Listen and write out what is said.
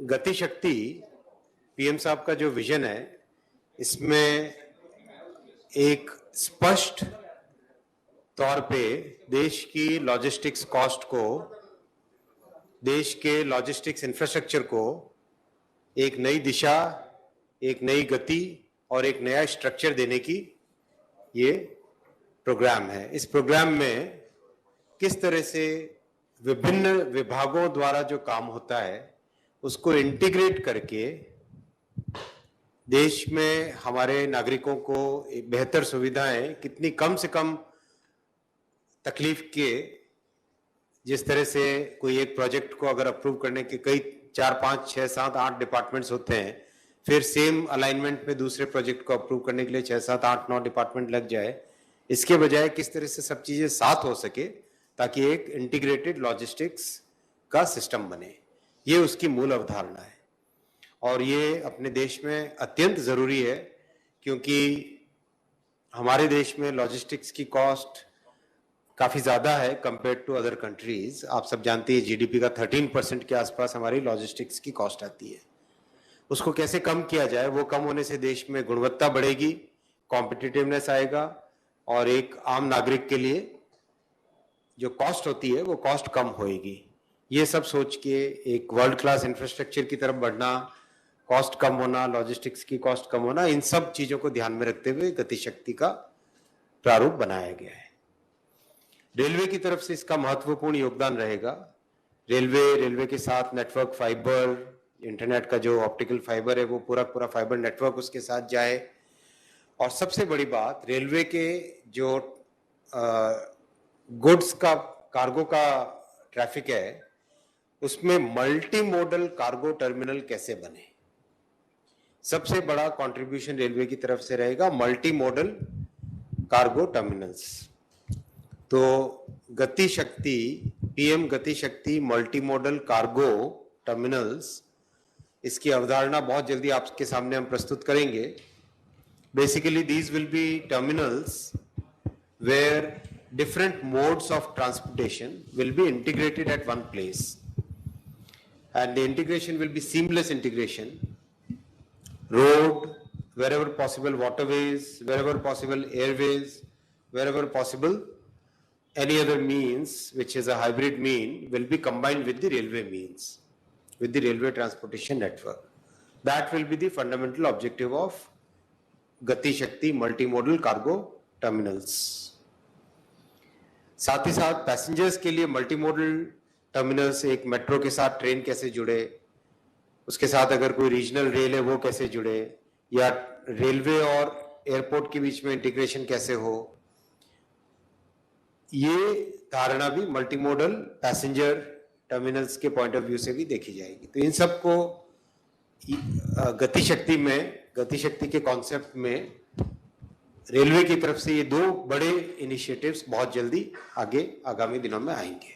गति शक्ति पीएम साहब का जो विजन है, इसमें एक स्पष्ट तौर पे देश की लॉजिस्टिक्स कॉस्ट को, देश के लॉजिस्टिक्स इंफ्रास्ट्रक्चर को एक नई दिशा, एक नई गति और एक नया स्ट्रक्चर देने की ये प्रोग्राम है। इस प्रोग्राम में किस तरह से विभिन्न विभागों द्वारा जो काम होता है उसको इंटीग्रेट करके देश में हमारे नागरिकों को बेहतर सुविधाएं कितनी कम से कम तकलीफ के, जिस तरह से कोई एक प्रोजेक्ट को अगर अप्रूव करने के कई 4, 5, 6, 7, 8 डिपार्टमेंट्स होते हैं, फिर सेम अलाइनमेंट में दूसरे प्रोजेक्ट को अप्रूव करने के लिए 6, 7, 8, 9 डिपार्टमेंट लग जाए, इसके बजाय किस तरह से सब चीजें साथ हो सके ताकि एक इंटीग्रेटेड लॉजिस्टिक्स का सिस्टम बने। ये उसकी मूल अवधारणा है और ये अपने देश में अत्यंत जरूरी है, क्योंकि हमारे देश में लॉजिस्टिक्स की कॉस्ट काफी ज्यादा है कंपेयर टू अदर कंट्रीज। आप सब जानते हैं जीडीपी का 13% के आसपास हमारी लॉजिस्टिक्स की कॉस्ट आती है। उसको कैसे कम किया जाए, वो कम होने से देश में गुणवत्ता बढ़ेगी, कॉम्पिटिटिवनेस आएगा और एक आम नागरिक के लिए जो कॉस्ट होती है वो कॉस्ट कम होएगी। ये सब सोच के एक वर्ल्ड क्लास इंफ्रास्ट्रक्चर की तरफ बढ़ना, कॉस्ट कम होना, लॉजिस्टिक्स की कॉस्ट कम होना, इन सब चीजों को ध्यान में रखते हुए गति शक्ति का प्रारूप बनाया गया है। रेलवे की तरफ से इसका महत्वपूर्ण योगदान रहेगा। रेलवे के साथ नेटवर्क फाइबर, इंटरनेट का जो ऑप्टिकल फाइबर है वो पूरा फाइबर नेटवर्क उसके साथ जाए। और सबसे बड़ी बात, रेलवे के जो गुड्स का, कार्गो का ट्रैफिक है, उसमें मल्टी मॉडल कार्गो टर्मिनल कैसे बने। सबसे बड़ा कंट्रीब्यूशन रेलवे की तरफ से रहेगा मल्टी मॉडल कार्गो टर्मिनल्स। तो गति शक्ति, पीएम गति शक्ति मल्टी मॉडल कार्गो टर्मिनल्स, इसकी अवधारणा बहुत जल्दी आपके सामने हम प्रस्तुत करेंगे। Basically these will be terminals where different modes of transportation will be integrated at one place, and the integration will be seamless integration. Road, wherever possible waterways, wherever possible airways, wherever possible any other means which is a hybrid mean will be combined with the railway means, with the railway transportation network. That will be the fundamental objective of Gati Shakti multimodal cargo terminals. साथ ही साथ passengers के लिए multi modal terminals, एक metro के साथ train कैसे जुड़े, उसके साथ अगर कोई रीजनल रेल है वो कैसे जुड़े, या रेलवे और एयरपोर्ट के बीच में इंटीग्रेशन कैसे हो, ये धारणा भी मल्टी मॉडल पैसेंजर टर्मिनल्स के पॉइंट ऑफ व्यू से भी देखी जाएगी। तो इन सबको गति शक्ति में, गति शक्ति के कॉन्सेप्ट में रेलवे की तरफ से ये दो बड़े इनिशिएटिव्स बहुत जल्दी आगे आगामी दिनों में आएंगे।